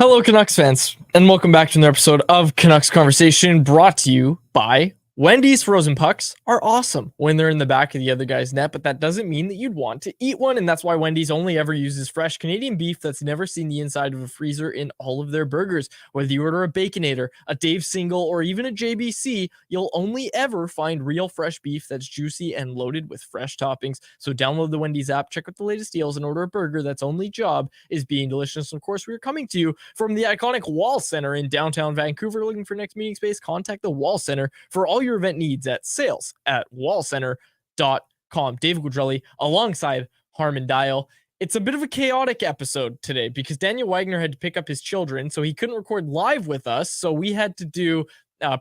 Hello, Canucks fans, and welcome back to another episode of Canucks Conversation, brought to you by Wendy's. Frozen pucks are awesome when they're in the back of the other guy's net, but that doesn't mean that you'd want to eat one, and that's why Wendy's only ever uses fresh Canadian beef that's never seen the inside of a freezer in all of their burgers. Whether you order a Baconator, a Dave Single, or even a JBC, you'll only ever find real fresh beef that's juicy and loaded with fresh toppings. So download the Wendy's app, check out the latest deals, and order a burger that's only job is being delicious. And of course, we're coming to you from the iconic Wall Center in downtown Vancouver. Looking for next meeting space? Contact the Wall Center for all your event needs at sales@wallcenter.com. David Guentzel alongside Harman Dial. It's a bit of a chaotic episode today because Daniel Wagner had to pick up his children, so he couldn't record live with us. So we had to do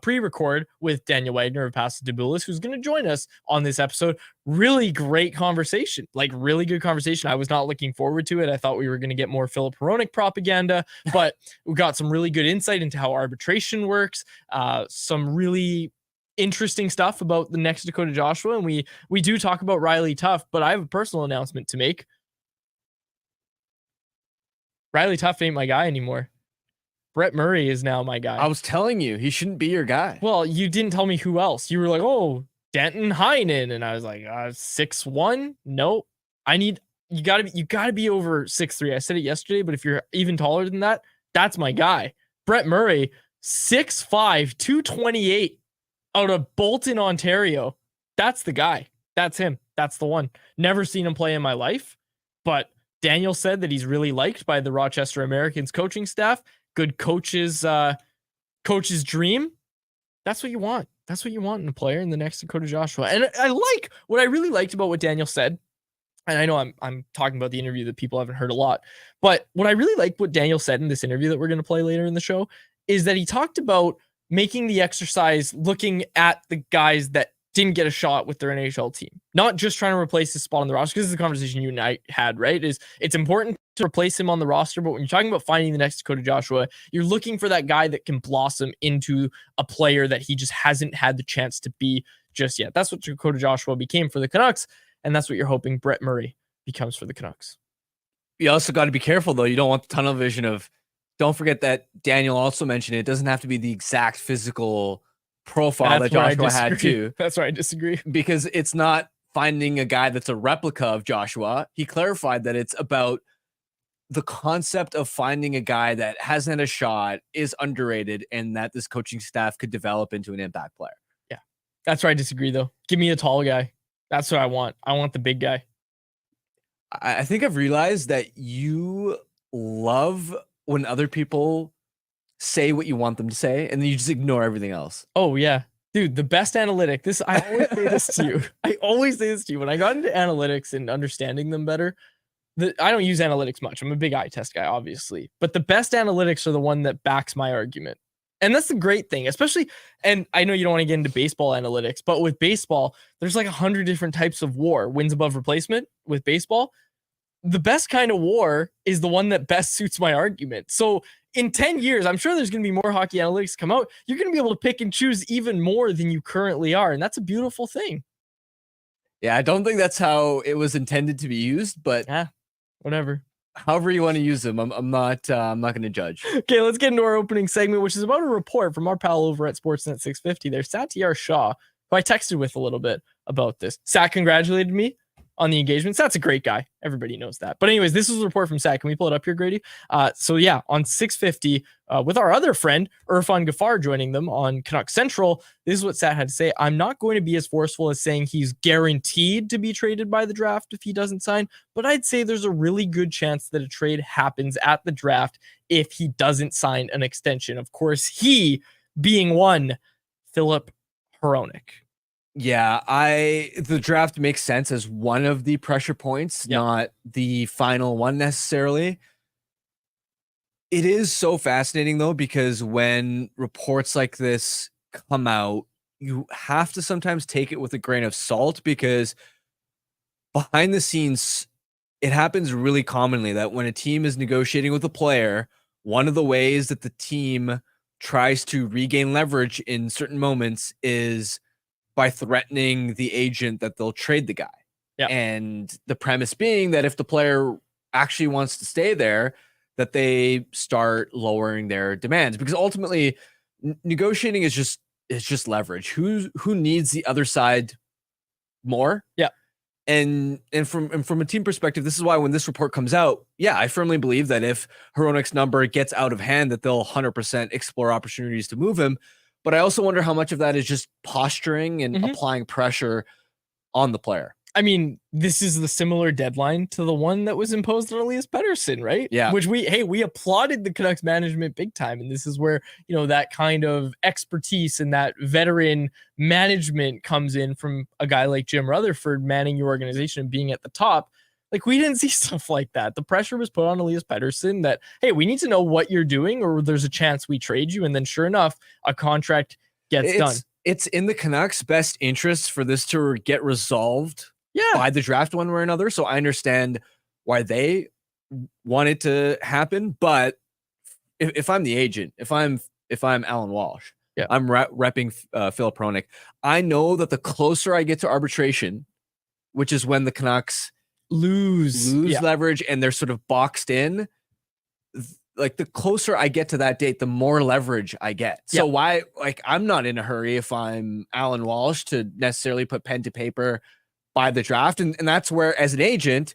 pre-record with Daniel Wagner of Pass It To Bulis, who's going to join us on this episode. Really great conversation, like really good conversation. I was not looking forward to it. I thought we were going to get more Filip Hronek propaganda, but we got some really good insight into how arbitration works, some really interesting stuff about the next Dakota Joshua, and we do talk about Riley Tuff, but I have a personal announcement to make. Riley Tuff ain't my guy anymore. Brett Murray is now my guy. I was telling you, he shouldn't be your guy. Well, you didn't tell me who else. You were like, oh, Denton Heinen. And I was like, 6'1"? Nope. You gotta be over 6'3". I said it yesterday, but if you're even taller than that, that's my guy. Brett Murray, 6'5", 228 out of Bolton, Ontario. That's the guy. That's him. That's the one. Never seen him play in my life, but Daniel said that he's really liked by the Rochester Americans coaching staff. Good coach's dream. That's what you want. That's what you want in a player in the next Dakota Joshua. And what I really liked about what Daniel said, and I know I'm talking about the interview that people haven't heard a lot, but what I really liked what Daniel said in this interview that we're going to play later in the show is that he talked about making the exercise looking at the guys that didn't get a shot with their NHL team, not just trying to replace his spot on the roster. Because this is the conversation you and I had, right? It's important to replace him on the roster, but when you're talking about finding the next Dakota Joshua, you're looking for that guy that can blossom into a player that he just hasn't had the chance to be just yet. That's what Dakota Joshua became for the Canucks, and that's what you're hoping Brett Murray becomes for the Canucks. You also got to be careful, though. You don't want the tunnel vision of, don't forget that Daniel also mentioned it doesn't have to be the exact physical profile that Joshua had too. That's where I disagree. Because it's not finding a guy that's a replica of Joshua. He clarified that it's about the concept of finding a guy that hasn't had a shot, is underrated, and that this coaching staff could develop into an impact player. Yeah. That's where I disagree, though. Give me a tall guy. That's what I want. I want the big guy. I think I've realized that you love when other people say what you want them to say, and then you just ignore everything else. Oh, yeah. Dude, the best analytic. I always say this to you. I always say this to you. When I got into analytics and understanding them better, I don't use analytics much. I'm a big eye test guy, obviously. But the best analytics are the one that backs my argument. And that's the great thing, especially, and I know you don't want to get into baseball analytics, but with baseball, there's like 100 different types of WAR, wins above replacement with baseball. The best kind of WAR is the one that best suits my argument. So in 10 years, I'm sure there's going to be more hockey analytics come out. You're going to be able to pick and choose even more than you currently are. And that's a beautiful thing. Yeah, I don't think that's how it was intended to be used, but whatever. However you want to use them, I'm not going to judge. Okay, let's get into our opening segment, which is about a report from our pal over at Sportsnet 650 there, Satyar Shah, who I texted with a little bit about this. Sat congratulated me on the engagements. That's a great guy. Everybody knows that. But anyways, this is a report from Sat. Can we pull it up here, Grady? So yeah, on 650, with our other friend, Irfan Ghaffar, joining them on Canucks Central, this is what Sat had to say. I'm not going to be as forceful as saying he's guaranteed to be traded by the draft if he doesn't sign, but I'd say there's a really good chance that a trade happens at the draft if he doesn't sign an extension. Of course, he being one, Filip Hronek. Yeah, the draft makes sense as one of the pressure points, not the final one necessarily. It is so fascinating, though, because when reports like this come out, you have to sometimes take it with a grain of salt, because behind the scenes, it happens really commonly that when a team is negotiating with a player, one of the ways that the team tries to regain leverage in certain moments is by threatening the agent that they'll trade the guy. Yeah. And the premise being that if the player actually wants to stay there, that they start lowering their demands, because ultimately negotiating is just leverage. Who needs the other side more? Yeah. And from a team perspective, this is why when this report comes out, yeah, I firmly believe that if Hronek's number gets out of hand, that they'll 100% explore opportunities to move him. But I also wonder how much of that is just posturing and applying pressure on the player. I mean, this is the similar deadline to the one that was imposed on Elias Pettersson, right? Yeah. Which we applauded the Canucks management big time. And this is where, that kind of expertise and that veteran management comes in from a guy like Jim Rutherford manning your organization and being at the top. Like, we didn't see stuff like that. The pressure was put on Elias Pettersson that, hey, we need to know what you're doing or there's a chance we trade you. And then sure enough, a contract gets done. It's in the Canucks' best interest for this to get resolved by the draft one way or another. So I understand why they want it to happen. But if I'm the agent, if I'm Alan Walsh, I'm repping Filip Hronek, I know that the closer I get to arbitration, which is when the Canucks lose leverage and they're sort of boxed in, like the closer I get to that date, the more leverage I get. So why, like, I'm not in a hurry if I'm Alan Walsh to necessarily put pen to paper by the draft. And that's where, as an agent,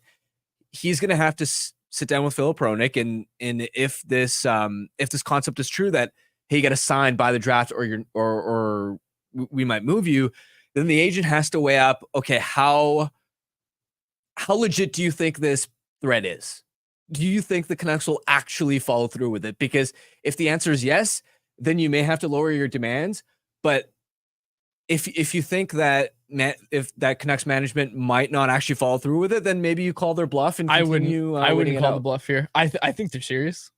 he's going to have to sit down with Filip Hronek. And if this concept is true that, hey, you got to sign by the draft or we might move you, then the agent has to weigh up, okay, how legit do you think this threat is? Do you think the Canucks will actually follow through with it? Because if the answer is yes, then you may have to lower your demands. But if you think that if that Canucks management might not actually follow through with it, then maybe you call their bluff and continue. I wouldn't call the bluff here. I think they're serious.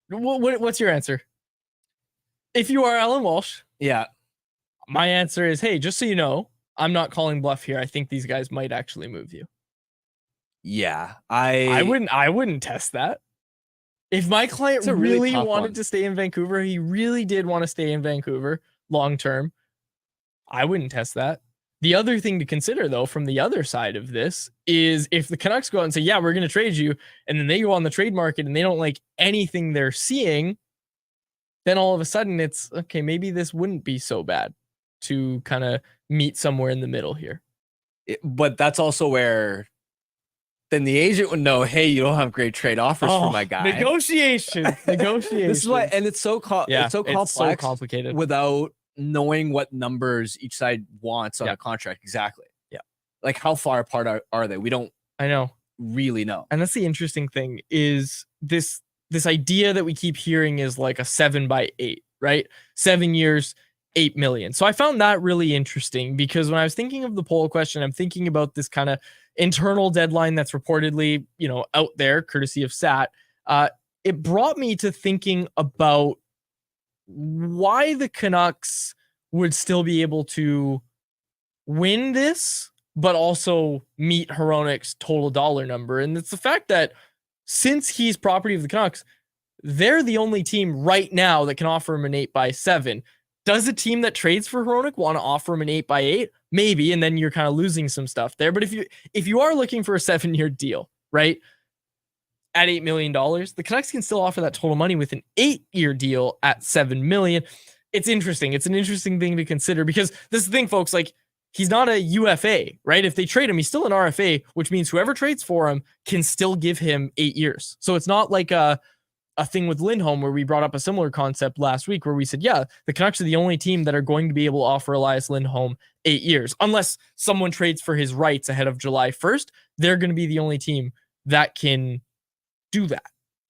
What's your answer? If you are Alan Walsh, my answer is, hey, just so you know, I'm not calling bluff here. I think these guys might actually move you. Yeah, I wouldn't test that. If my client really wanted to stay in Vancouver, he really did want to stay in Vancouver long term, I wouldn't test that. The other thing to consider, though, from the other side of this is if the Canucks go out and say, yeah, we're going to trade you, and then they go on the trade market and they don't like anything they're seeing, then all of a sudden it's, okay, maybe this wouldn't be so bad to kind of meet somewhere in the middle here. But that's also where then the agent would know, hey, you don't have great trade offers for my guy. Negotiations. This is why, and it's so it's so complicated without knowing what numbers each side wants on a contract exactly. Yeah, like how far apart are they? We don't. I know. Really know. And that's the interesting thing is this idea that we keep hearing is like a 7x8, right? 7 years, 8 million. So I found that really interesting because when I was thinking of the poll question, I'm thinking about this kind of internal deadline that's reportedly, out there, courtesy of SAT. It brought me to thinking about why the Canucks would still be able to win this, but also meet Hronek's total dollar number. And it's the fact that since he's property of the Canucks, they're the only team right now that can offer him an 8x7. Does a team that trades for Hronek want to offer him an 8x8? Maybe, and then you're kind of losing some stuff there. But if you are looking for a 7-year deal, right, at $8 million, the Canucks can still offer that total money with an 8-year deal at $7 million. It's interesting. It's an interesting thing to consider because this is the thing, folks, like he's not a UFA, right? If they trade him, he's still an RFA, which means whoever trades for him can still give him 8 years. So it's not like a thing with Lindholm where we brought up a similar concept last week where we said, yeah, the Canucks are the only team that are going to be able to offer Elias Lindholm 8 years. Unless someone trades for his rights ahead of July 1st, they're going to be the only team that can do that.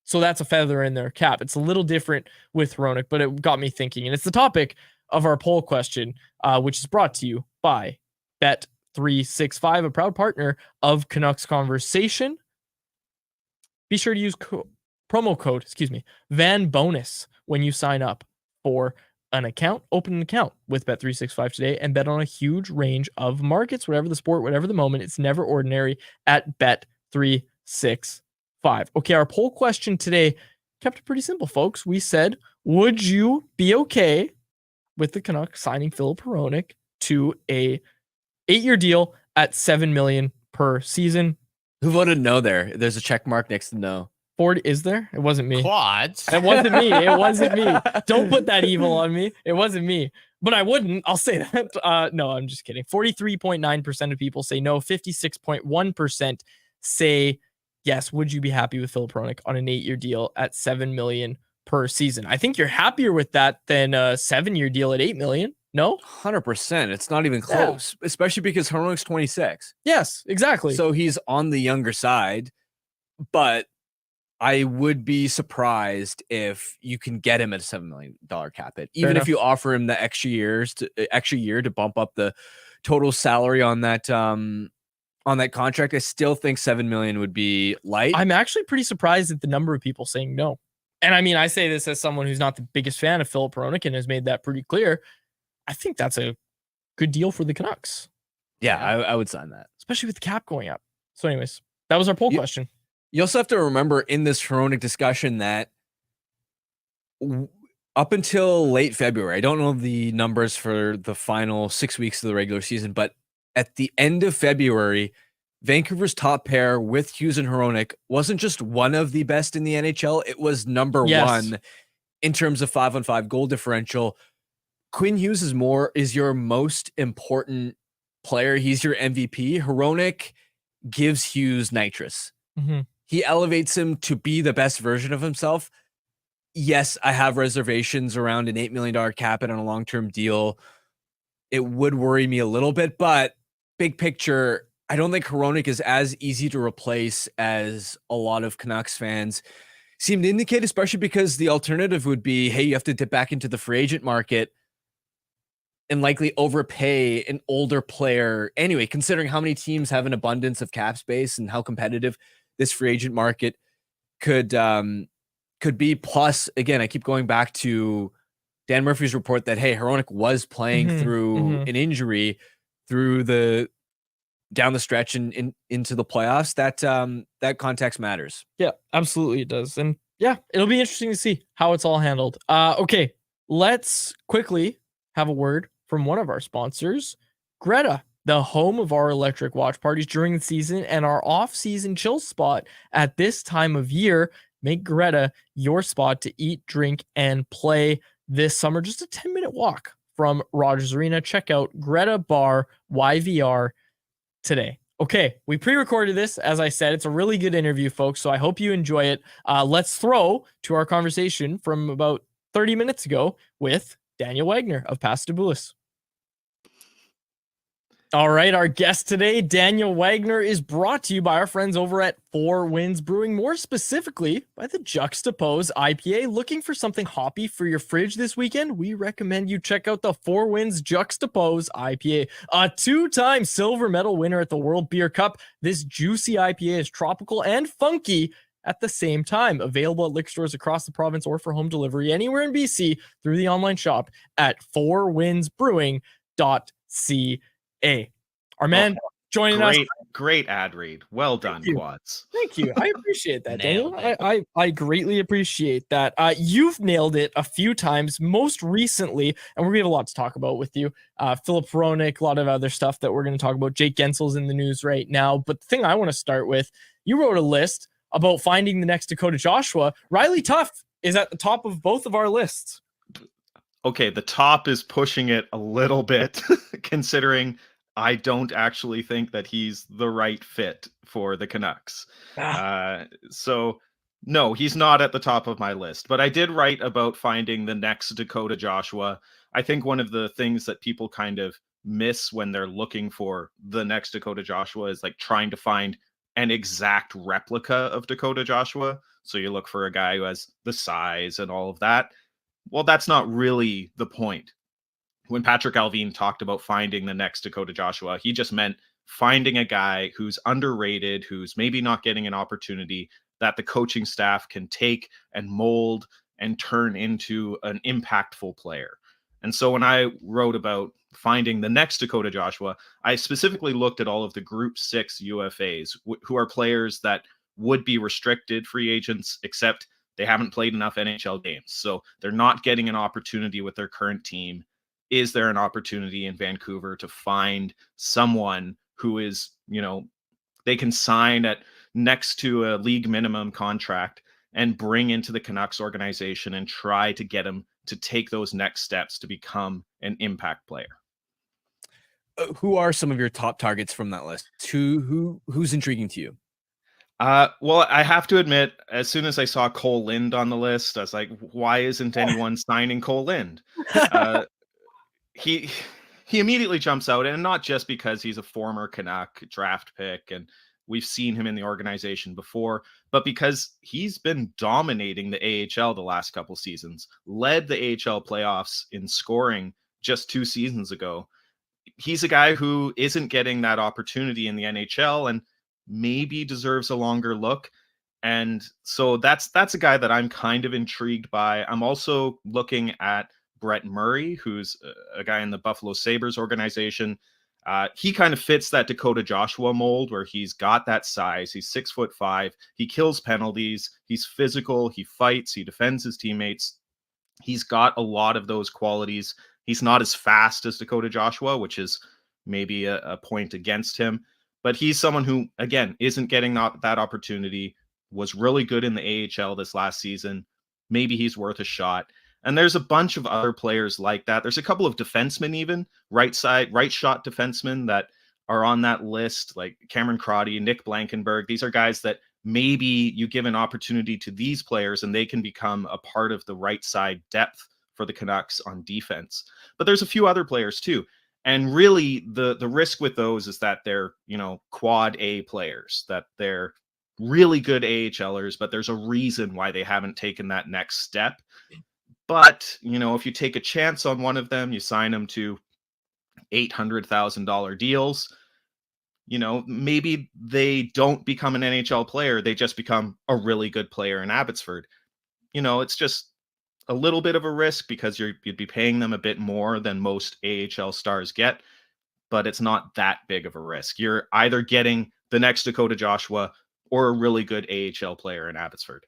So that's a feather in their cap. It's a little different with Hronek, but it got me thinking. And it's the topic of our poll question, which is brought to you by Bet365, a proud partner of Canucks Conversation. Be sure to use promo code, VANBONUS when you sign up for an account. Open an account with Bet365 today and bet on a huge range of markets, whatever the sport, whatever the moment. It's never ordinary at Bet365. Okay, our poll question today kept it pretty simple, folks. We said, would you be okay with the Canucks signing Filip Hronek to a 8-year deal at $7 million per season? Who voted no there? There's a check mark next to no. 40 is there? It wasn't me. Quads. It wasn't me. It wasn't me. Don't put that evil on me. It wasn't me. But I wouldn't. I'll say that. No, I'm just kidding. 43.9% of people say no. 56.1% say yes. Would you be happy with Filip Hronek on an 8-year deal at $7 million per season? I think you're happier with that than a 7-year deal at $8 million. No? 100%. It's not even close, especially because Hronek's 26. Yes, exactly. So he's on the younger side, but I would be surprised if you can get him at a $7 million cap hit, even if you offer him the extra year to bump up the total salary on that contract. I still think $7 million would be light. I'm actually pretty surprised at the number of people saying no. And I mean, I say this as someone who's not the biggest fan of Filip Hronek and has made that pretty clear. I think that's a good deal for the Canucks. Yeah, I would sign that, especially with the cap going up. So, anyways, that was our poll question. You also have to remember in this Hronek discussion that up until late February, I don't know the numbers for the final 6 weeks of the regular season, but at the end of February, Vancouver's top pair with Hughes and Hronek wasn't just one of the best in the NHL. It was number one in terms of 5-on-5 goal differential. Quinn Hughes is your most important player. He's your MVP. Hronek gives Hughes nitrous. Mm-hmm. He elevates him to be the best version of himself. Yes, I have reservations around an $8 million cap and on a long-term deal. It would worry me a little bit, but big picture, I don't think Hronek is as easy to replace as a lot of Canucks fans seem to indicate, especially because the alternative would be, hey, you have to dip back into the free agent market and likely overpay an older player anyway, considering how many teams have an abundance of cap space and how competitive this free agent market could be. Plus, again, I keep going back to Dan Murphy's report that, hey, Hronek was playing through an injury through down the stretch and into the playoffs. That context matters. Yeah, absolutely it does. And yeah, it'll be interesting to see how it's all handled. Okay, let's quickly have a word from one of our sponsors, Greta, the home of our electric watch parties during the season and our off-season chill spot at this time of year. Make Greta your spot to eat, drink, and play this summer. Just a 10-minute walk from Rogers Arena. Check out Greta Bar YVR today. Okay, we pre-recorded this. As I said, it's a really good interview, folks, so I hope you enjoy it. Let's throw to our conversation from about 30 minutes ago with Daniel Wagner of Pass It To Bulis. All right, our guest today, Daniel Wagner, is brought to you by our friends over at Four Winds Brewing, more specifically by the Juxtapose IPA. Looking for something hoppy for your fridge this weekend? We recommend you check out the Four Winds Juxtapose IPA, a 2-time silver medal winner at the World Beer Cup. This juicy IPA is tropical and funky at the same time. Available at liquor stores across the province or for home delivery anywhere in BC through the online shop at fourwindsbrewing.ca. Our man joining us. Great ad read. Well done, Quads. Thank you. I appreciate that, Daniel. I greatly appreciate that. You've nailed it a few times, most recently, and we're going to have a lot to talk about with you. Filip Hronek, a lot of other stuff that we're going to talk about. Jake Guentzel's in the news right now. But the thing I want to start with, you wrote a list about finding the next Dakota Joshua. Riley Tuff is at the top of both of our lists. Okay, the top is pushing it a little bit, considering I don't actually think that he's the right fit for the Canucks. So, no, he's not at the top of my list. But I did write about finding the next Dakota Joshua. I think one of the things that people kind of miss when they're looking for the next Dakota Joshua is like trying to find an exact replica of Dakota Joshua. So you look for a guy who has the size and all of that. Well, that's not really the point. When Patrick Alvin talked about finding the next Dakota Joshua, he just meant finding a guy who's underrated, who's maybe not getting an opportunity that the coaching staff can take and mold and turn into an impactful player. And so when I wrote about finding the next Dakota Joshua, I specifically looked at all of the Group 6 UFAs, who are players that would be restricted free agents, except they haven't played enough NHL games. So they're not getting an opportunity with their current team. Is there an opportunity in Vancouver to find someone who is, they can sign at next to a league minimum contract and bring into the Canucks organization and try to get him to take those next steps to become an impact player. Who are some of your top targets from that list? Who's intriguing to you? Well, I have to admit, as soon as I saw Cole Lind on the list, I was like, why isn't anyone signing Cole Lind? He immediately jumps out, and not just because he's a former Canuck draft pick and we've seen him in the organization before, but because he's been dominating the AHL the last couple seasons, led the AHL playoffs in scoring just 2 seasons ago. He's a guy who isn't getting that opportunity in the NHL and maybe deserves a longer look. And so that's a guy that I'm kind of intrigued by. I'm also looking at Brett Murray, who's a guy in the Buffalo Sabres organization. He kind of fits that Dakota Joshua mold where he's got that size. He's 6'5". He kills penalties. He's physical. He fights. He defends his teammates. He's got a lot of those qualities. He's not as fast as Dakota Joshua, which is maybe a point against him. But he's someone who, again, isn't getting that opportunity, was really good in the AHL this last season. Maybe he's worth a shot. And there's a bunch of other players like that. There's a couple of defensemen, even right shot defensemen that are on that list, like Cameron Crotty, Nick Blankenberg. These are guys that maybe you give an opportunity to these players and they can become a part of the right side depth for the Canucks on defense. But there's a few other players too. And really the risk with those is that they're, quad A players, that they're really good AHLers, but there's a reason why they haven't taken that next step. But, if you take a chance on one of them, you sign them to $800,000 deals, maybe they don't become an NHL player. They just become a really good player in Abbotsford. It's just a little bit of a risk because you'd be paying them a bit more than most AHL stars get, but it's not that big of a risk. You're either getting the next Dakota Joshua or a really good AHL player in Abbotsford.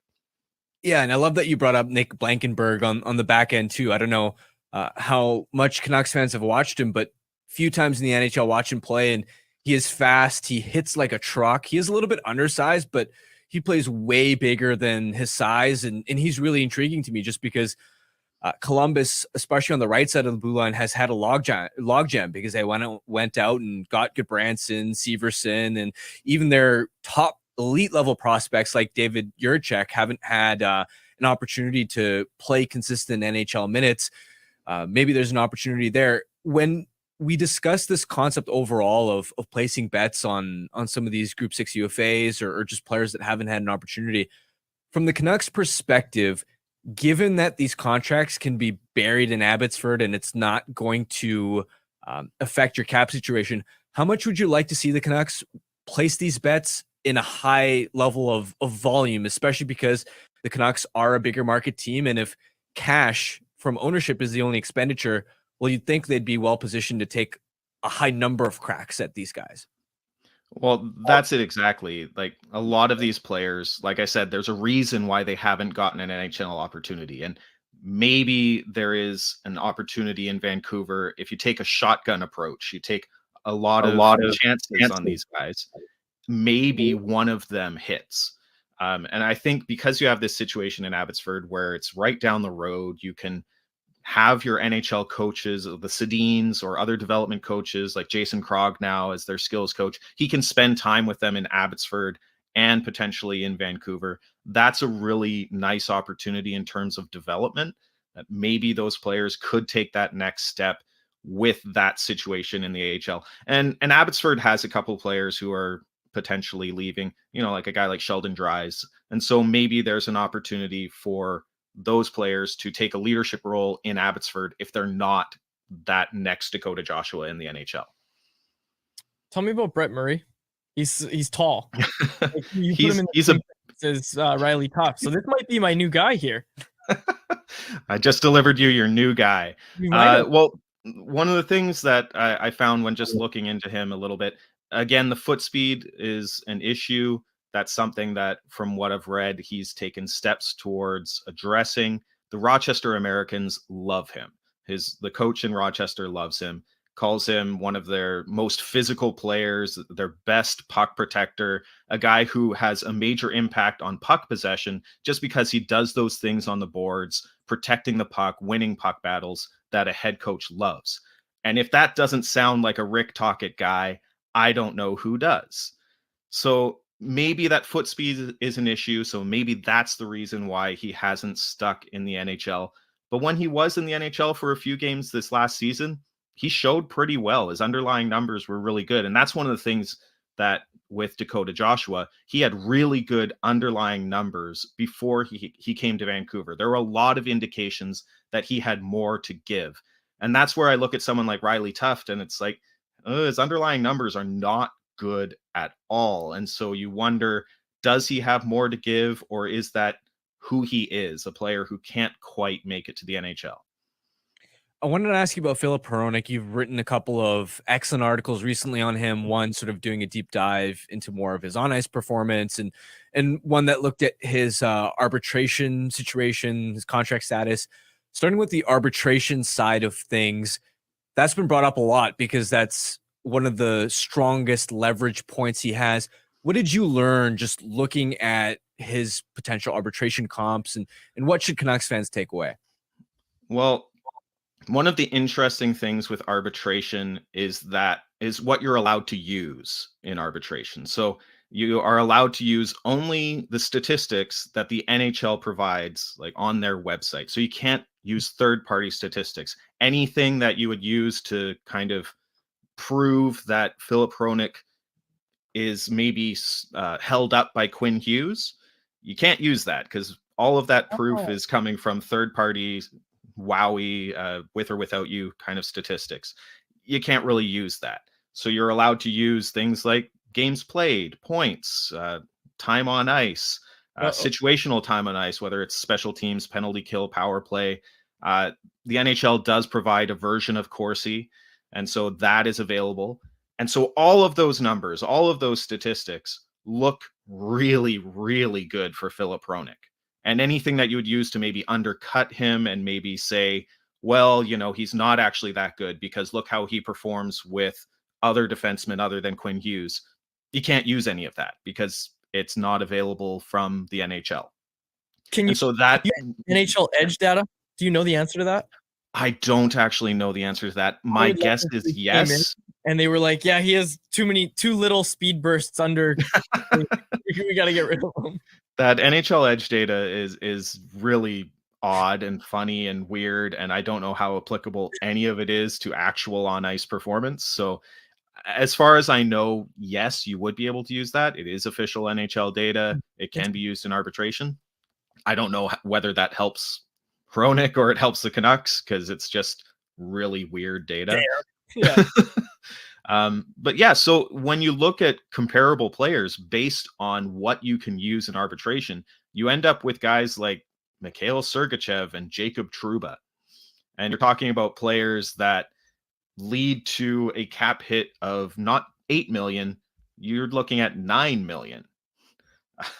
Yeah, and I love that you brought up Nick Blankenberg on the back end too. I don't know how much Canucks fans have watched him, but few times in the NHL watch him play, and he is fast. He hits like a truck. He is a little bit undersized, but he plays way bigger than his size, and he's really intriguing to me just because Columbus, especially on the right side of the blue line, has had a logjam because they went out and got Goodbranson, Severson, and even their top elite level prospects like David Juracek haven't had an opportunity to play consistent NHL minutes. Maybe there's an opportunity there. When we discuss this concept overall of placing bets on some of these Group 6 UFAs or just players that haven't had an opportunity, from the Canucks perspective, given that these contracts can be buried in Abbotsford and it's not going to affect your cap situation, how much would you like to see the Canucks place these bets in a high level of volume, especially because the Canucks are a bigger market team? And if cash from ownership is the only expenditure, well, you'd think they'd be well positioned to take a high number of cracks at these guys. Well, that's it exactly. Like a lot of these players, like I said, there's a reason why they haven't gotten an NHL opportunity. And maybe there is an opportunity in Vancouver if you take a shotgun approach, you take a lot of chances on these guys. Maybe one of them hits. And I think because you have this situation in Abbotsford where it's right down the road, you can have your NHL coaches, the Sedins or other development coaches like Jason Krog now as their skills coach. He can spend time with them in Abbotsford and potentially in Vancouver. That's a really nice opportunity in terms of development, that maybe those players could take that next step with that situation in the AHL. And Abbotsford has a couple of players who are potentially leaving, like a guy like Sheldon Dries. And so maybe there's an opportunity for those players to take a leadership role in Abbotsford if they're not that next Dakota Joshua in the NHL. Tell me about Brett Murray. He's tall. Like you he's Riley Tough. So this might be my new guy here. I just delivered you your new guy. Well, one of the things that I found when just looking into him a little bit, again, the foot speed is an issue. That's something that, from what I've read, he's taken steps towards addressing. The Rochester Americans love him. The coach in Rochester loves him. calls him one of their most physical players, their best puck protector, a guy who has a major impact on puck possession just because he does those things on the boards, protecting the puck, winning puck battles that a head coach loves. And if that doesn't sound like a Rick Tocchet guy, I don't know who does. So maybe that foot speed is an issue. So maybe that's the reason why he hasn't stuck in the NHL. But when he was in the NHL for a few games this last season, he showed pretty well. His underlying numbers were really good. And that's one of the things that with Dakota Joshua, he had really good underlying numbers before he came to Vancouver. There were a lot of indications that he had more to give. And that's where I look at someone like Riley Tuft and it's like, his underlying numbers are not good at all. And so you wonder, does he have more to give, or is that who he is, a player who can't quite make it to the NHL? I wanted to ask you about Filip Hronek. You've written a couple of excellent articles recently on him, one sort of doing a deep dive into more of his on-ice performance, and one that looked at his arbitration situation, his contract status. Starting with the arbitration side of things, that's been brought up a lot because that's one of the strongest leverage points he has. What did you learn just looking at his potential arbitration comps, and what should Canucks fans take away? Well, one of the interesting things with arbitration is what you're allowed to use in arbitration. So you are allowed to use only the statistics that the NHL provides, like on their website. So you can't use third-party statistics. Anything that you would use to kind of prove that Filip Hronek is maybe held up by Quinn Hughes, you can't use that because all of that proof is coming from third-party Wowie, with or without you kind of statistics. You can't really use that. So you're allowed to use things like games played, points, time on ice, situational time on ice, whether it's special teams, penalty kill, power play. The NHL does provide a version of Corsi, and so that is available. And so all of those numbers, all of those statistics look really, really good for Filip Hronek. And anything that you would use to maybe undercut him and maybe say, well, he's not actually that good because look how he performs with other defensemen other than Quinn Hughes. You can't use any of that because it's not available from the NHL. So that NHL Edge data? Do you know the answer to that? I don't actually know the anscer to that. My guess is yes. And they were like, yeah, he has too little speed bursts under. We got to get rid of him. That NHL Edge data is really odd and funny and weird, and I don't know how applicable any of it is to actual on-ice performance. So as far as I know, yes, you would be able to use that. It is official NHL data. It can be used in arbitration. I don't know whether that helps Hronek or it helps the Canucks because it's just really weird data. Yeah. But yeah, so when you look at comparable players based on what you can use in arbitration, you end up with guys like Mikhail Sergachev and Jacob Trouba. And you're talking about players that lead to a cap hit of not 8 million, you're looking at 9 million.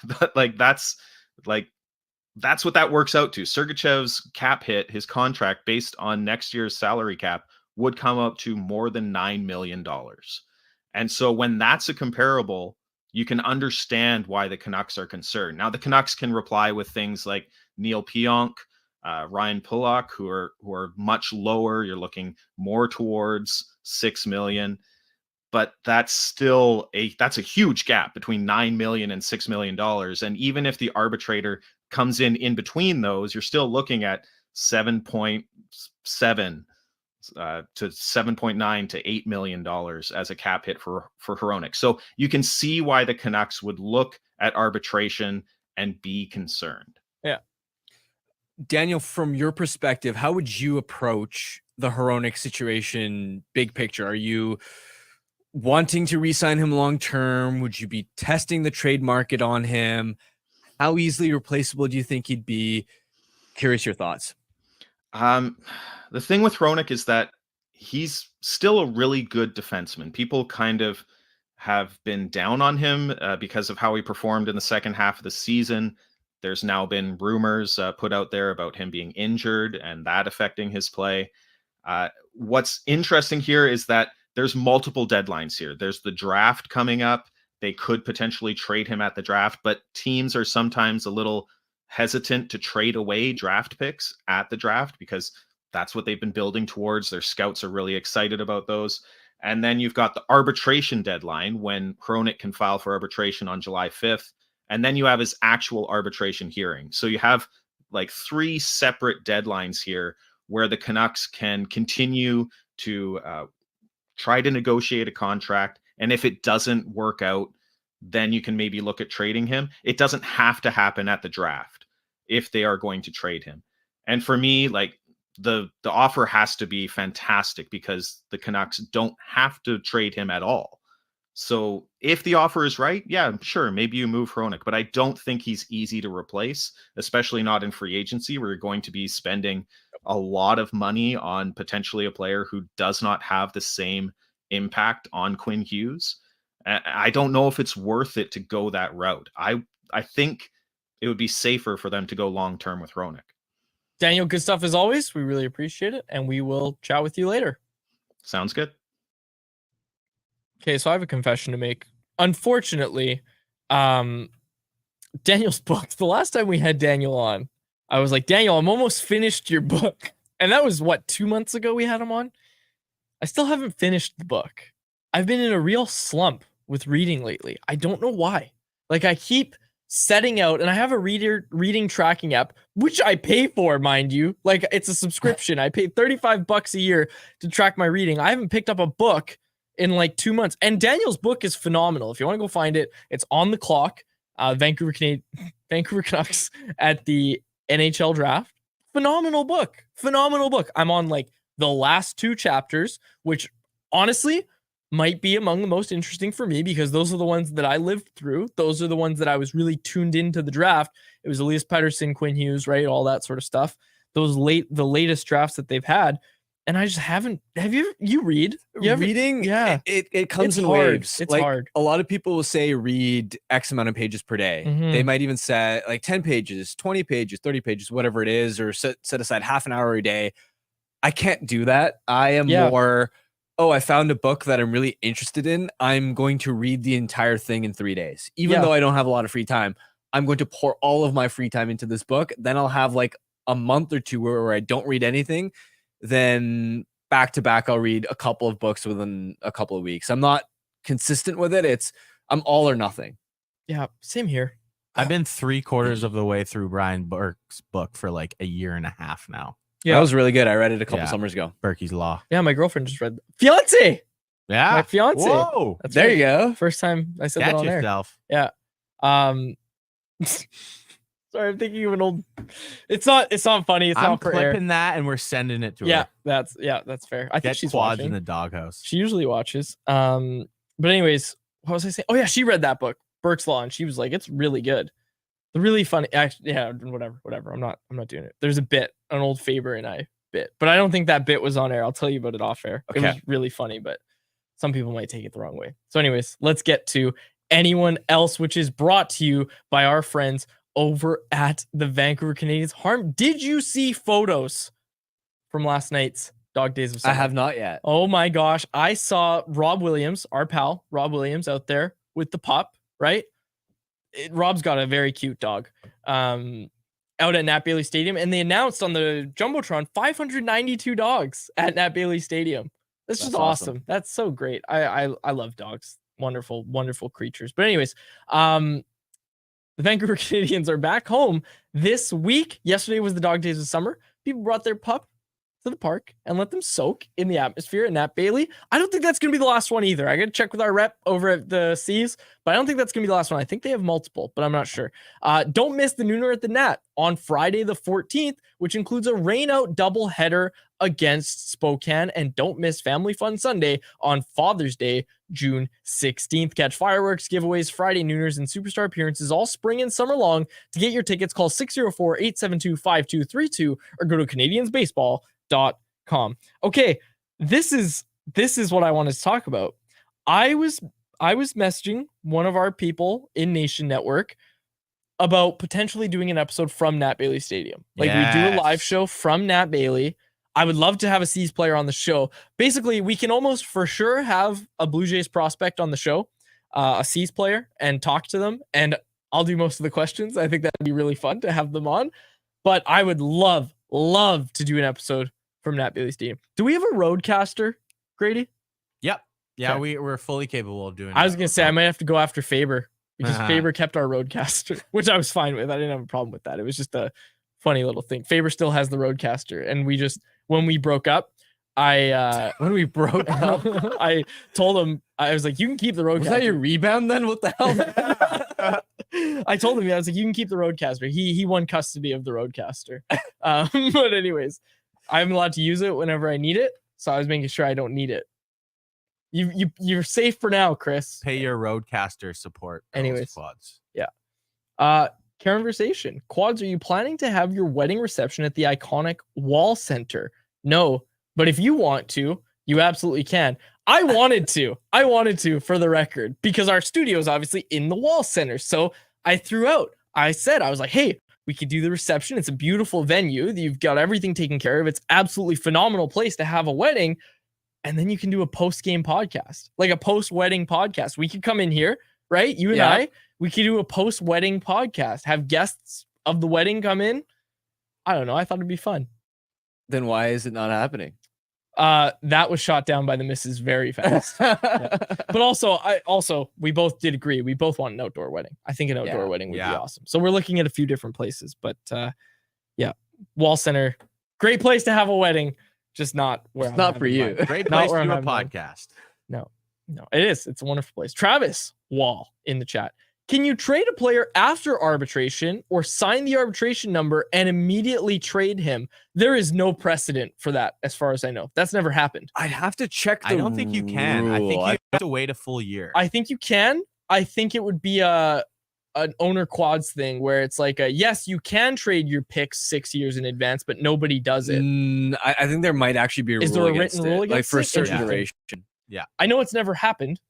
But that's what that works out to. Sergachev's cap hit, his contract based on next year's salary cap, would come up to more than $9 million. And so when that's a comparable, you can understand why the Canucks are concerned. Now, the Canucks can reply with things like Neil Pionk, Ryan Pulock, who are much lower. You're looking more towards 6 million. But that's still that's a huge gap between 9 million and $6 million. And even if the arbitrator comes in between those, you're still looking at 7.7 to 7.9 to $8 million as a cap hit for Hronek. So you can see why the Canucks would look at arbitration and be concerned. Yeah. Daniel, from your perspective, how would you approach the Hronek situation big picture? Are you wanting to re-sign him long-term? Would you be testing the trade market on him? How easily replaceable do you think he'd be? Curious your thoughts. The thing with Hronek is that he's still a really good defenseman. People kind of have been down on him because of how he performed in the second half of the season. There's now been rumors put out there about him being injured and that affecting his play. What's interesting here is that there's multiple deadlines here. There's the draft coming up. They could potentially trade him at the draft, but teams are sometimes a little hesitant to trade away draft picks at the draft because that's what they've been building towards. Their scouts are really excited about those. And then you've got the arbitration deadline when Hronek can file for arbitration on July 5th. And then you have his actual arbitration hearing. So you have like 3 separate deadlines here where the Canucks can continue to try to negotiate a contract. And if it doesn't work out, then you can maybe look at trading him. It doesn't have to happen at the draft if they are going to trade him. And for me, like the offer has to be fantastic because the Canucks don't have to trade him at all. So if the offer is right, yeah, sure, maybe you move Hronek, but I don't think he's easy to replace, especially not in free agency where you're going to be spending a lot of money on potentially a player who does not have the same impact on Quinn Hughes. I don't know if it's worth it to go that route. I think it would be safer for them to go long-term with Hronek. Daniel, good stuff as always. We really appreciate it, and we will chat with you later. Sounds good. Okay, so I have a confession to make. Unfortunately, Daniel's book, the last time we had Daniel on, I was like, Daniel, I'm almost finished your book. And that was, 2 months ago we had him on? I still haven't finished the book. I've been in a real slump with reading lately. I don't know why. Like, I keep setting out, and I have a reading tracking app, which I pay for, mind you. Like, it's a subscription. I pay $35 a year to track my reading. I haven't picked up a book in like 2 months. And Daniel's book is phenomenal. If you want to go find it, it's On the Clock. Vancouver Canucks at the NHL draft. Phenomenal book. I'm on like the last 2 chapters, which honestly might be among the most interesting for me because those are the ones that I lived through. Those are the ones that I was really tuned into the draft. It was Elias Pettersson, Quinn Hughes, right? All that sort of stuff. The latest drafts that they've had. And I just haven't. Have you read? Reading? Yeah. It comes It's in hard. waves. It's like, hard. A lot of people will say read X amount of pages per day. Mhm. They might even say like 10 pages, 20 pages, 30 pages, whatever it is, or set aside half an hour a day. I can't do that. I am more, I found a book that I'm really interested in. I'm going to read the entire thing in 3 days. Even though I don't have a lot of free time, I'm going to pour all of my free time into this book. Then I'll have like a month or two where I don't read anything. Then back to back, I'll read a couple of books within a couple of weeks. I'm not consistent with it. I'm all or nothing. Yeah, same here. I've been 3/4 of the way through Brian Burke's book for like a year and a half now. Yeah, that was really good. I read it a couple summers ago. Berkey's Law. Yeah, my girlfriend just read Fiance. Yeah, my fiance. Whoa, That's there right. you go. First time I said catch that on yourself. There. Yeah. Sorry, I'm thinking of an old. It's not funny. It's I'm not for air. clipping that and we're sending it to her. Yeah, that's fair. I think Get she's quads watching. in the doghouse. She usually watches. But anyways, what was I saying? Oh yeah, she read that book, Burke's Law, and she was like, "It's really good, really funny." Actually, yeah, whatever. I'm not doing it. There's a bit, an old Faber and I bit, but I don't think that bit was on air. I'll tell you about it off air. Okay. It was really funny, but some people might take it the wrong way. So, anyways, let's get to anyone else, which is brought to you by our friends over at the Vancouver Canadians. Harm, did you see photos from last night's Dog Days of Summer? I have not yet. Oh my gosh. I saw Rob Williams, our pal, Rob Williams out there with the pup, right? Rob's got a very cute dog out at Nat Bailey Stadium. And they announced on the Jumbotron 592 dogs at Nat Bailey Stadium. That's just awesome. That's so great. I love dogs. Wonderful, wonderful creatures. But anyways, the Vancouver Canadians are back home this week. Yesterday was the Dog Days of Summer. People brought their pup to the park and let them soak in the atmosphere at Nat Bailey. I don't think that's going to be the last one either. I got to check with our rep over at the C's, but I don't think that's going to be the last one. I think they have multiple, but I'm not sure. Don't miss the Nooner at the Nat on Friday the 14th, which includes a rain-out doubleheader against Spokane. And don't miss Family Fun Sunday on Father's Day, June 16th. Catch fireworks, giveaways, Friday Nooners, and superstar appearances all spring and summer long. To get your tickets, call 604-872-5232 or go to CanadiansBaseball.com. Okay, this is what I wanted to talk about. I was messaging one of our people in Nation Network about potentially doing an episode from Nat Bailey Stadium. Like we do a live show from Nat Bailey. I would love to have a C's player on the show. Basically, we can almost for sure have a Blue Jays prospect on the show, a C's player, and talk to them. And I'll do most of the questions. I think that'd be really fun to have them on. But I would love to do an episode from Nat Bailey Stadium. Do we have a roadcaster, Grady? Yep. Yeah, Okay. we're fully capable of doing I was that. going to say, I might have to go after Faber because Faber kept our roadcaster, which I was fine with. I didn't have a problem with that. It was just a funny little thing. Faber still has the roadcaster. And we just, when we broke up, I told him, I was like, you can keep the roadcaster. Was that your rebound then? What the hell? I told him, I was like, you can keep the roadcaster. He won custody of the roadcaster. But anyways, I'm allowed to use it whenever I need it. So I was making sure I don't need it. You're safe for now, Chris. Pay your roadcaster support. Anyways. Quads. Yeah. Conversation. Quads, are you planning to have your wedding reception at the iconic Wall Center? No, but if you want to, you absolutely can. I wanted to, for the record, because our studio is obviously in the Wall Center. So I said, I was like, hey, we could do the reception. It's a beautiful venue. You've got everything taken care of. It's absolutely phenomenal place to have a wedding. And then you can do a post-game podcast, like a post-wedding podcast. We could come in here, right? You and I, we could do a post-wedding podcast, have guests of the wedding come in. I don't know. I thought it'd be fun. Then why is it not happening? That was shot down by the missus very fast. Yeah. But also, we both did agree. We both want an outdoor wedding. I think an outdoor wedding would be awesome. So we're looking at a few different places, but Wall Center, great place to have a wedding. Just not where it's not for you. Great place to do a podcast. No, it is. It's a wonderful place. Travis Wall in the chat. Can you trade a player after arbitration or sign the arbitration number and immediately trade him? There is no precedent for that, as far as I know. That's never happened. I'd have to check the I don't think you can. I think rule. you have to wait a full year. I think you can. I think it would be an owner quads thing where it's like, yes, you can trade your picks 6 years in advance, but nobody does it. I think there might actually be a Is rule there a against written rule it, like against for a it? certain Interesting. duration. Yeah. I know it's never happened.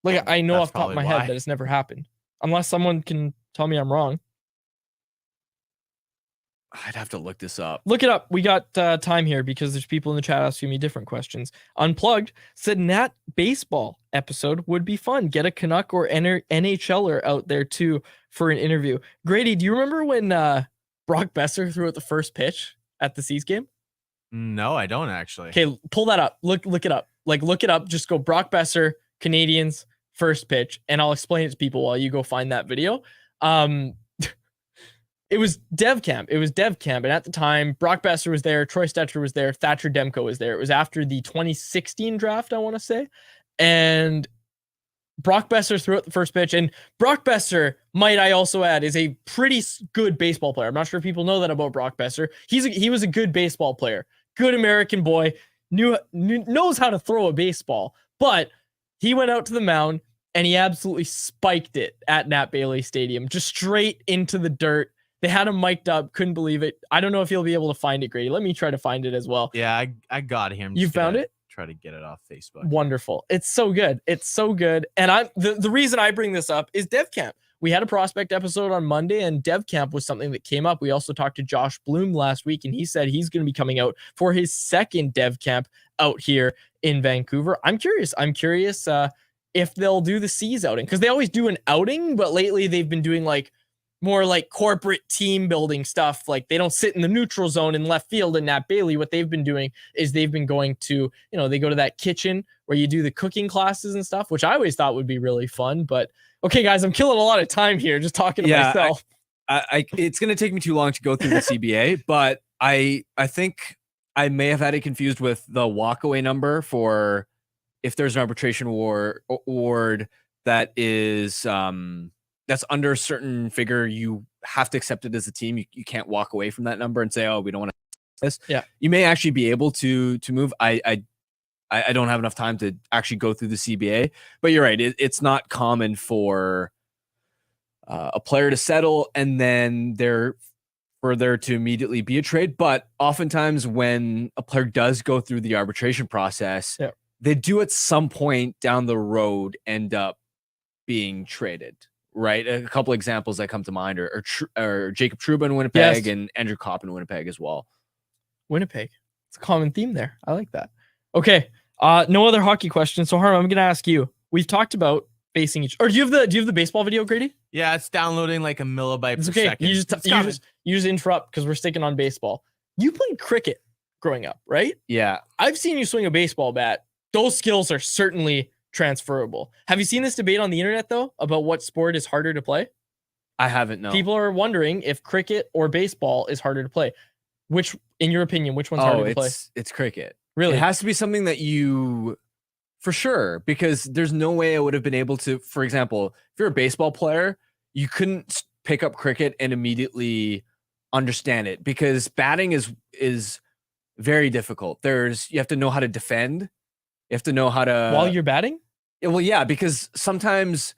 Like, I know That's off the top of my probably head that it's never happened. Unless someone can tell me I'm wrong. I'd have to look this up. Look it up. We got time here because there's people in the chat asking me different questions. Unplugged said Nat baseball episode would be fun. Get a Canuck or NHLer out there too for an interview. Grady, do you remember when Brock Besser threw out the first pitch at the C's game? No, I don't actually. Okay, pull that up. Look it up. Like, look it up. Just go Brock Besser, Canadians, first pitch, and I'll explain it to people while you go find that video. It was dev camp. And at the time, Brock Besser was there, Troy Stetcher was there, Thatcher Demko was there. It was after the 2016 draft, I want to say. And Brock Besser threw out the first pitch. And Brock Besser, might I also add, is a pretty good baseball player. I'm not sure if people know that about Brock Besser. He was a good baseball player. Good American boy. Knows how to throw a baseball. But he went out to the mound and he absolutely spiked it at Nat Bailey Stadium, just straight into the dirt. They had him mic'd up, couldn't believe it. I don't know if he'll be able to find it, Grady. Let me try to find it as well. Yeah, I got him. You found it? Try to get it off Facebook. Wonderful. It's so good. And the reason I bring this up is Dev Camp. We had a prospect episode on Monday, and Dev Camp was something that came up. We also talked to Josh Bloom last week, and he said he's going to be coming out for his second Dev Camp out here in Vancouver. I'm curious if they'll do the C's outing, because they always do an outing, but lately they've been doing like more like corporate team building stuff. Like they don't sit in the neutral zone in left field in Nat Bailey. What they've been doing is they've been going to, they go to that kitchen where you do the cooking classes and stuff, which I always thought would be really fun. But okay, guys, I'm killing a lot of time here just talking to myself. It's going to take me too long to go through the CBA, but I think I may have had it confused with the walkaway number for if there's an arbitration award that is that's under a certain figure, you have to accept it as a team. You can't walk away from that number and say, oh, we don't want to this. Yeah. You may actually be able to move. I don't have enough time to actually go through the CBA, but you're right. It's not common for a player to settle and then for there to immediately be a trade. But oftentimes when a player does go through the arbitration process, they do at some point down the road end up being traded. Right, a couple examples that come to mind are Jacob Trouba in Winnipeg and Andrew Kopp in Winnipeg as well. Winnipeg, It's a common theme there. I like that. Okay. No other hockey questions. So Harm, I'm gonna ask you. We've talked about facing each. Or do you have the baseball video, Grady? Yeah, it's downloading like a millibyte It's per okay. second. You just interrupt because we're sticking on baseball. You played cricket growing up, right? Yeah. I've seen you swing a baseball bat. Those skills are certainly transferable. Have you seen this debate on the internet though about what sport is harder to play? I haven't, no. People are wondering if cricket or baseball is harder to play. Which, in your opinion, which one's harder to play? It's cricket. Really? It has to be something that you, for sure, because there's no way I would have been able to, for example, if you're a baseball player, you couldn't pick up cricket and immediately understand it because batting is very difficult. You have to know how to defend. You have to know how to While you're batting? Well, yeah, because sometimes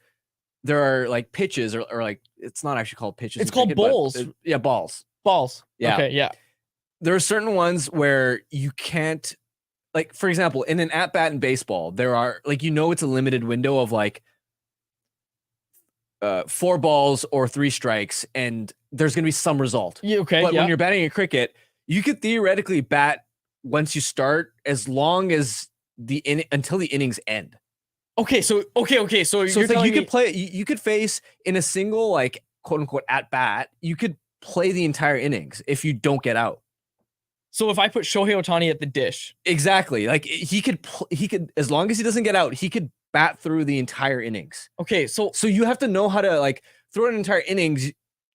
there are like pitches or like it's not actually called pitches. It's called bowls. Balls. Balls. Yeah. Okay, yeah. There are certain ones where you can't, like, for example, in an at bat in baseball, there are like, it's a limited window of like 4 balls or 3 strikes, and there's going to be some result. Yeah, okay. But when you're batting in cricket, you could theoretically bat once you start as long as until the innings end. Okay, so okay. So So it's like you could play, you could face in a single like quote unquote at bat, you could play the entire innings if you don't get out. So if I put Shohei Ohtani at the dish, Exactly, like he could as long as he doesn't get out, he could bat through the entire innings. okay, so So you have to know how to like through an entire innings.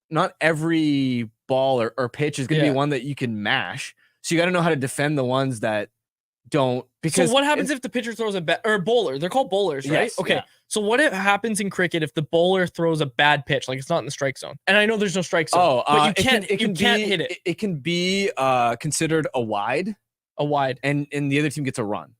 Not every ball or pitch is going to Yeah. be one that you can mash. So you got to know how to defend the ones that don't. Because what happens if the pitcher throws a bowler? They're called bowlers, right? Yes, Okay. yeah. So what happens in cricket if the bowler throws a bad pitch, like it's not in the strike zone? And I know there's no strike zone, but you can't hit it. It can be considered a wide, A wide. and the other team gets a run.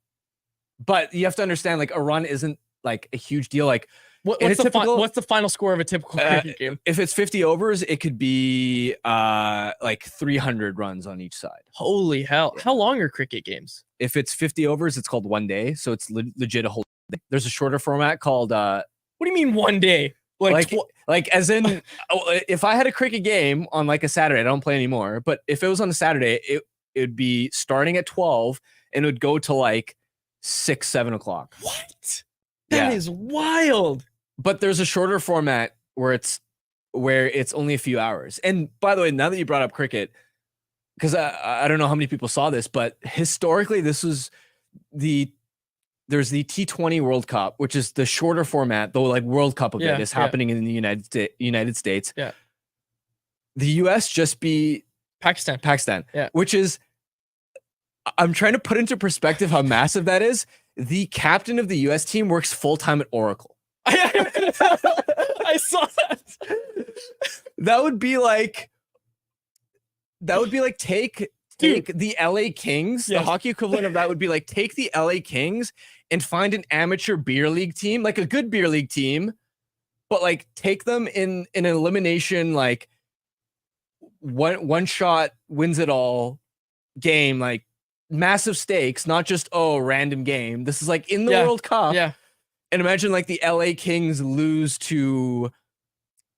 But you have to understand, like a run isn't like a huge deal. Like What's the final score of a typical cricket game? if it's 50 overs, it could be like 300 runs on each side. Holy hell! How long are cricket games? If it's 50 overs, it's called 1 day, so it's legit a whole day. There's a shorter format called What do you mean 1 day? like as in if I had a cricket game on like a Saturday, I don't play anymore, but if it was on a Saturday, it would be starting at 12 and it would go to like 6-7 o'clock. What? That is wild. But there's a shorter format where it's only a few hours. And by the way, now that you brought up cricket, because I don't know how many people saw this, but historically there's the T20 World Cup, which is the shorter format, though like World Cup of it is happening in the United States. Yeah. The US just beat Pakistan. Yeah. Which is, I'm trying to put into perspective how massive that is. The captain of the US team works full-time at Oracle. I saw that. That would be like take the LA Kings. Yes. The hockey equivalent of that would be like take the LA Kings and find an amateur beer league team, like a good beer league team, but like take them in an elimination, like one shot wins it all game, like massive stakes, not just random game. This is like in the World Cup. Yeah. And imagine like the LA Kings lose to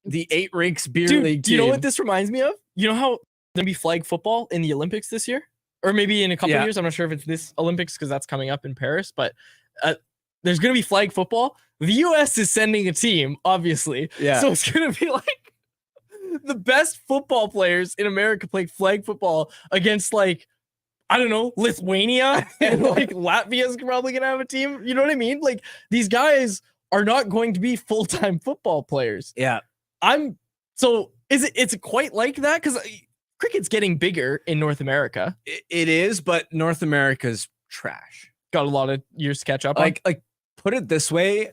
the 8 Rinks beer league team. Do you know what this reminds me of? You know how there's gonna be flag football in the Olympics this year? Or maybe in a couple of years. I'm not sure if it's this Olympics because that's coming up in Paris, but there's gonna be flag football. The US is sending a team, obviously. Yeah. So it's gonna be like the best football players in America play flag football against like, I don't know, Lithuania, and like Latvia's probably gonna have a team. You know what I mean? Like these guys are not going to be full-time football players. Yeah. It's quite like that? Because cricket's getting bigger in North America. It is, but North America's trash. Got a lot of years to catch up on. Like put it this way.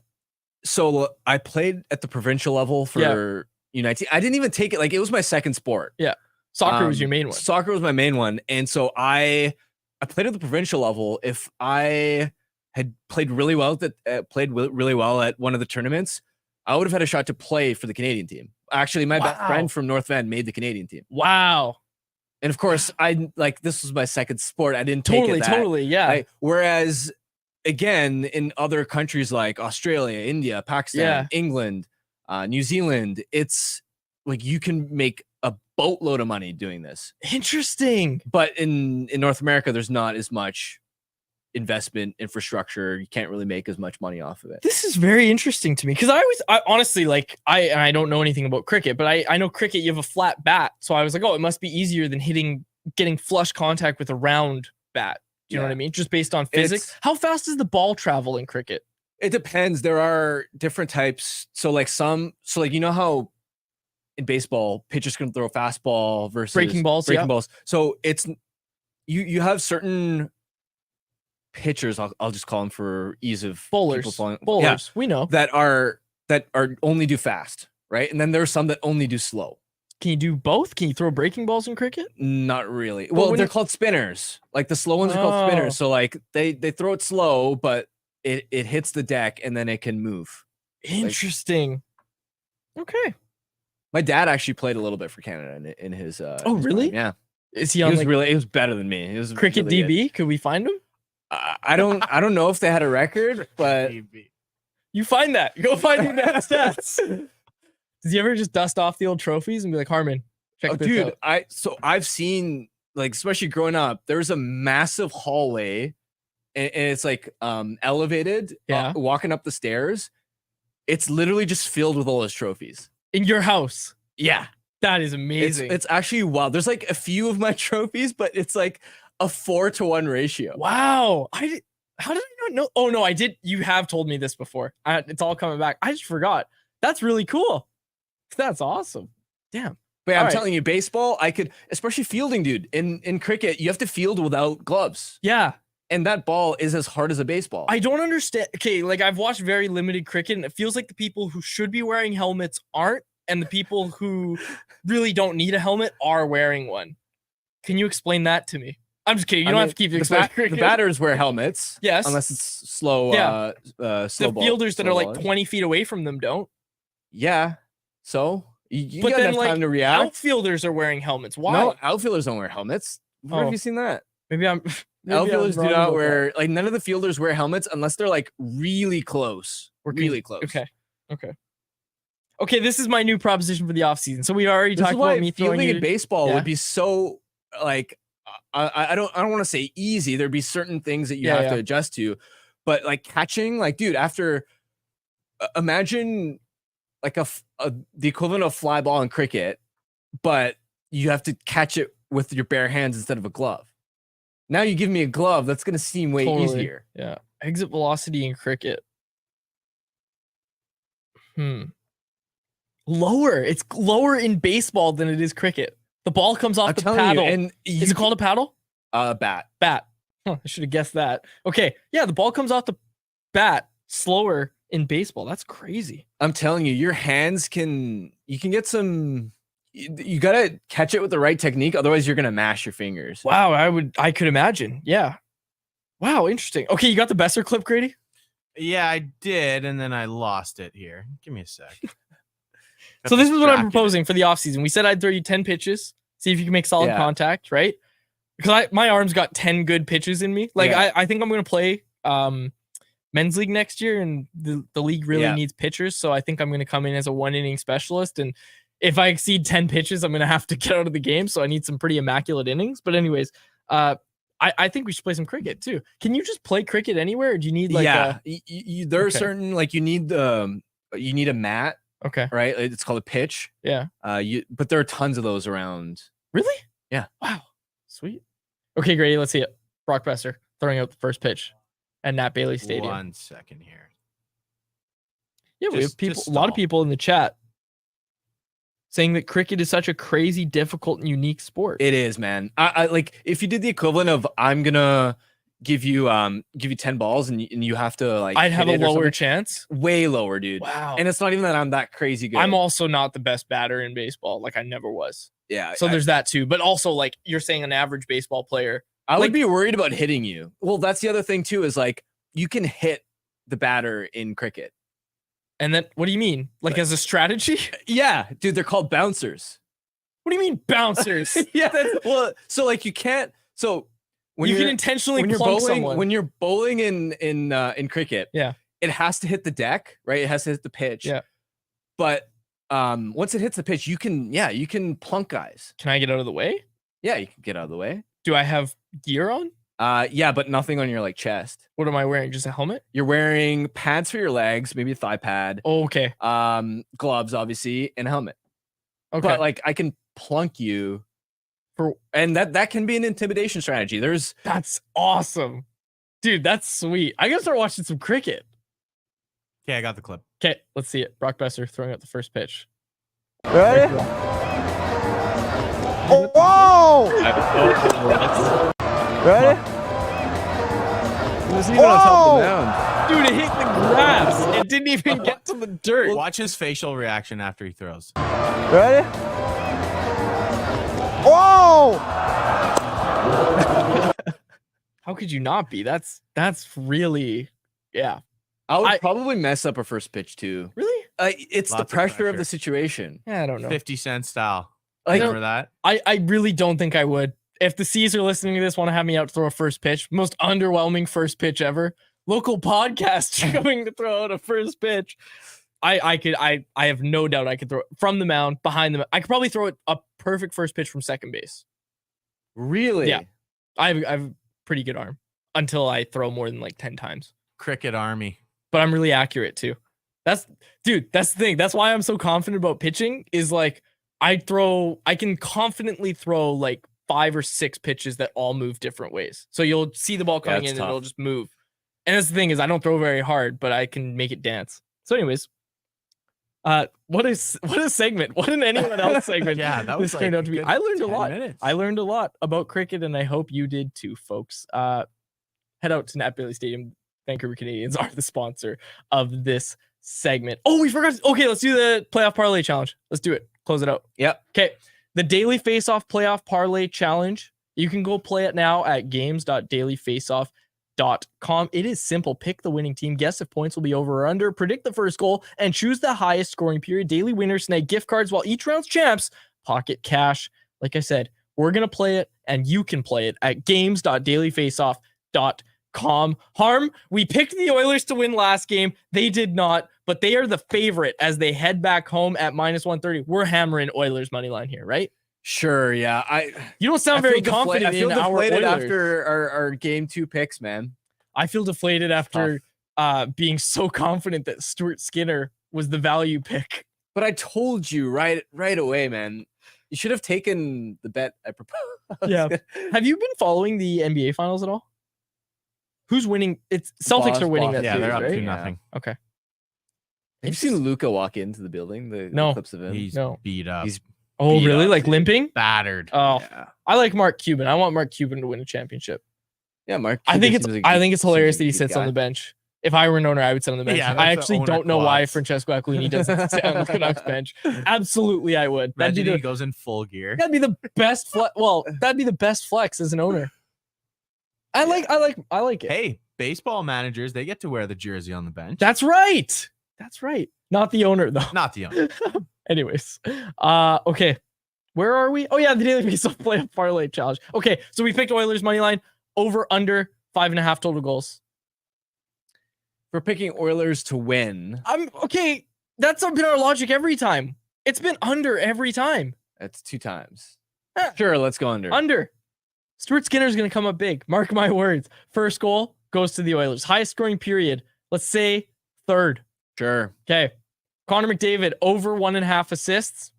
So I played at the provincial level for United. I didn't even take it. Like it was my second sport. Yeah. Soccer was your main one. Soccer was my main one. And so I played at the provincial level. If I had played really well really well at one of the tournaments, I would have had a shot to play for the Canadian team. Actually, my best friend from North Van made the Canadian team. Wow. And of course, this was my second sport. I didn't take it. Totally, yeah. Whereas, again, in other countries like Australia, India, Pakistan, England, New Zealand, it's like you can make a boatload of money doing this. Interesting. But in North America, there's not as much investment infrastructure. You can't really make as much money off of it. This is very interesting to me because I honestly like I don't know anything about cricket, but I know cricket you have a flat bat, so I was like, oh, it must be easier than getting flush contact with a round bat. Do you know what I mean? Just based on physics. How fast does the ball travel in cricket? It depends. There are different types. So like you know how in baseball pitchers can throw a fastball versus breaking balls. So it's you have certain pitchers, I'll just call them for ease of bowlers. Yeah, we know that are only do fast, right? And then there are some that only do slow. Can you do both? Can you throw breaking balls in cricket? Not really. Well, they're called spinners. Like the slow ones are called spinners. So like they throw it slow, but it hits the deck and then it can move. Interesting. Okay. My dad actually played a little bit for Canada in his. Oh, really? Time. Yeah. Is he on? He was better than me. He was cricket really DB. good. Could we find him? I don't know if they had a record, but you find that. Go find him that stats. Does he ever just dust off the old trophies and be like, Harmon, check this out? I've seen, like, especially growing up, there's a massive hallway and it's like elevated. Yeah. Walking up the stairs. It's literally just filled with all his trophies. In your house. Yeah. That is amazing. It's actually wild. There's like a few of my trophies, but it's like a 4-to-1 ratio. Wow. How did I not know? Oh no, I did. You have told me this before. It's all coming back. I just forgot. That's really cool. That's awesome. Damn. But yeah, I'm telling you, baseball, I could, especially fielding, dude. In cricket, you have to field without gloves. Yeah. And that ball is as hard as a baseball. I don't understand. Okay, like I've watched very limited cricket, and it feels like the people who should be wearing helmets aren't, and the people who really don't need a helmet are wearing one. Can you explain that to me? I'm just kidding. You don't have to keep explaining. The batters wear helmets. Yes. Unless it's slow. Yeah. Slow the fielders that are like 20 feet away from them don't. Yeah. So you but got then enough like time to react. Outfielders are wearing helmets. Why? No, outfielders don't wear helmets. Where have you seen that? Maybe outfielders do not wear, like, none of the fielders wear helmets unless they're like really close. Really close. Okay, this is my new proposition for the offseason. So we already talked about me fielding in baseball would be so, like, I don't want to say easy. There'd be certain things that you have to adjust to, but like catching, like, dude, after imagine like the equivalent of fly ball in cricket, but you have to catch it with your bare hands instead of a glove. Now you give me a glove, that's going to seem way easier. Yeah. Exit velocity in cricket. Lower. It's lower in baseball than it is cricket. The ball comes off the paddle. Is it called a paddle? Bat. Huh, I should have guessed that. Okay. Yeah, the ball comes off the bat slower in baseball. That's crazy. I'm telling you, your hands you can get some. You gotta catch it with the right technique, otherwise you're gonna mash your fingers. Wow, I could imagine. Yeah. Wow, interesting. Okay, you got the Besser clip, Grady? Yeah, I did, and then I lost it here. Give me a sec. So this is what I'm proposing for the offseason. We said I'd throw you 10 pitches, see if you can make solid contact, right? Because my arm's got 10 good pitches in me. Like I think I'm gonna play men's league next year, and the league really needs pitchers. So I think I'm gonna come in as a 1-inning specialist, and if I exceed 10 pitches, I'm going to have to get out of the game. So I need some pretty immaculate innings. But anyways, I think we should play some cricket too. Can you just play cricket anywhere? Or do you need like there are certain, like, you need a mat. Okay. Right. It's called a pitch. Yeah. But there are tons of those around. Really? Yeah. Wow. Sweet. Okay, Grady, let's see it. Brock Besser throwing out the first pitch at Nat Bailey Stadium. 1 second here. Yeah, we have people, a lot of people in the chat saying that cricket is such a crazy, difficult, and unique sport. It is, man. I like, if you did the equivalent of, I'm gonna give you 10 balls and you have to, like, I'd have a lower chance. Way lower, dude. Wow. And it's not even that I'm that crazy good. I'm also not the best batter in baseball. Like, I never was. Yeah. So there's that too. But also, like, you're saying an average baseball player. I would be worried about hitting you. Well, that's the other thing too, is like, you can hit the batter in cricket. And then, what do you mean? Like, as a strategy? Yeah, dude, they're called bouncers. What do you mean bouncers? Well, so like you can't. So when you can intentionally plunk someone. When you're bowling in cricket, yeah, it has to hit the deck, right? It has to hit the pitch. Yeah. But once it hits the pitch, you can plunk guys. Can I get out of the way? Yeah, you can get out of the way. Do I have gear on? Yeah, but nothing on your like chest. What am I wearing? Just a helmet? You're wearing pads for your legs, maybe a thigh pad. Oh, okay. Gloves, obviously, and a helmet. Okay. But like I can plunk you and that can be an intimidation strategy. That's awesome. Dude, that's sweet. I gotta start watching some cricket. Okay, I got the clip. Okay, let's see it. Brock Besser throwing out the first pitch. Ready? Oh, whoa! Ready? It wasn't even on top of the mound. Dude, it hit the grass. It didn't even get to the dirt. Watch his facial reaction after he throws. Ready? Whoa! How could you not be? That's really, yeah. I would probably mess up a first pitch too. Really? It's Lots the of pressure of pressure. the situation. Yeah, I don't know. 50-cent style. Like, Remember that? I really don't think I would. If the C's are listening to this, want to have me out to throw a first pitch, most underwhelming first pitch ever. Local podcast coming to throw out a first pitch. I have no doubt I could throw it from the mound, behind the. I could probably throw it a perfect first pitch from second base. really? Yeah. I have a pretty good arm until I throw more than like 10 times. Cricket army. But I'm really accurate too. That's the thing. That's why I'm so confident about pitching is like I can confidently throw like 5 or 6 pitches that all move different ways. So you'll see the ball coming in and it'll just move. And that's the thing is I don't throw very hard, but I can make it dance. So anyways, what a segment. What an anyone else segment. Yeah, that was this turned out to be. good I learned a 10 lot. minutes. I learned a lot about cricket and I hope you did too, folks. Head out to Nat Bailey Stadium. Vancouver Canadians are the sponsor of this segment. Oh, we forgot. Okay, let's do the playoff parlay challenge. Let's do it. Close it out. Yep. Okay. The Daily Faceoff Playoff Parlay Challenge. You can go play it now at games.dailyfaceoff.com. It is simple. Pick the winning team. Guess if points will be over or under. Predict the first goal and choose the highest scoring period. Daily winners snag gift cards while each round's champs pocket cash. Like I said, we're going to play it and you can play it at games.dailyfaceoff.com. Harm, we picked the Oilers to win last game. They did not, but they are the favorite as they head back home at -130. We're hammering Oilers money line here, right? Sure. Yeah. You don't sound very confident I feel in our deflated Oilers. after our game 2 picks, man. I feel deflated after being so confident that Stuart Skinner was the value pick. But I told you right away, man. You should have taken the bet I proposed. Yeah. Have you been following the NBA finals at all? Who's winning? It's Celtics are winning that Yeah, series, they're up right? 2-0. Okay. Have you seen Luca walk into the building? The No. clips of him. He's No. beat up. He's Oh, beat really? up, Like dude. limping? battered. Oh, yeah. I like Mark Cuban. I want Mark Cuban to win a championship. Yeah, Mark. I think it's Cuban seems like hilarious that he seems like a good sits on guy. the bench. If I were an owner, I would sit on the bench. Yeah, I that's actually the don't owner know why clause. Francesco Aquilini doesn't sit on the Canucks bench. Absolutely, I would. Imagine he goes in full gear. That'd be the best flex. Well, that'd be the best flex as an owner. I like it. Hey, baseball managers, they get to wear the jersey on the bench. That's right. That's right. Not the owner though. Not the owner. Anyways, okay. Where are we? Oh yeah, the Daily Faceoff Playoff Parlay Challenge. Okay, so we picked Oilers money line over under 5.5 total goals. We're picking Oilers to win. I'm okay. That's been our logic every time. It's been under every time. That's 2 times. Eh. Sure, let's go under. Under. Stuart Skinner's going to come up big. Mark my words. First goal goes to the Oilers. Highest scoring period. Let's say third. Sure. Okay. Connor McDavid over 1.5 assists.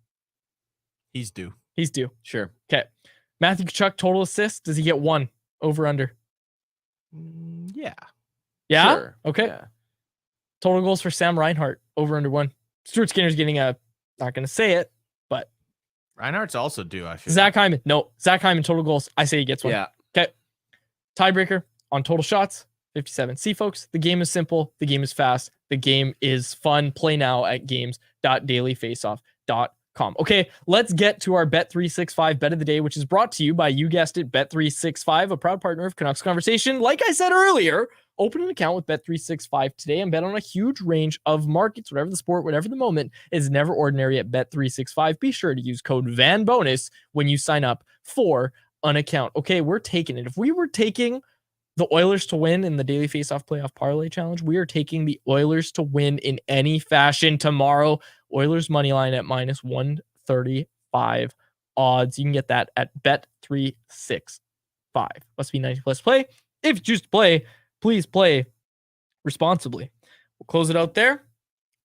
He's due. He's due. Sure. Okay. Matthew Tkachuk total assists. Does he get 1? Over under? Yeah. Yeah. Sure. Okay. Yeah. Total goals for Sam Reinhart. Over under 1. Stuart Skinner's getting a. Not going to say it, but Reinhardt's also due, I feel. Zach Hyman. No. Zach Hyman total goals. I say he gets 1. Yeah. Okay. Tiebreaker on total shots. 57. See, folks, the game is simple. The game is fast. The game is fun. Play now at games.dailyfaceoff.com. Okay, let's get to our Bet365 bet of the day, which is brought to you by, you guessed it, Bet365, a proud partner of Canucks Conversation. Like I said earlier, open an account with Bet365 today and bet on a huge range of markets, whatever the sport, whatever the moment, is never ordinary at Bet365. Be sure to use code VANBONUS when you sign up for an account. Okay, we're taking it. If we were taking the Oilers to win in the Daily Faceoff Playoff Parlay Challenge, we are taking the Oilers to win in any fashion tomorrow. Oilers money line at minus 135 odds. You can get that at Bet365. Must be 90 plus play. If you choose to play, please play responsibly. We'll close it out there.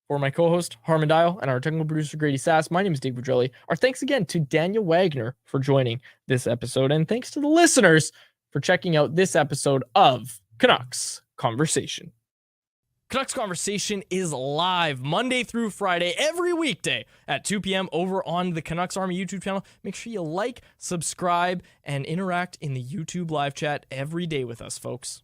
For my co-host, Harmon Dial, and our technical producer, Grady Sass, my name is Dave Pedrelli. Our thanks again to Daniel Wagner for joining this episode, and thanks to the listeners for checking out this episode of Canucks Conversation. Canucks Conversation is live Monday through Friday, every weekday at 2 p.m. over on the Canucks Army YouTube channel. Make sure you like, subscribe, and interact in the YouTube live chat every day with us, folks.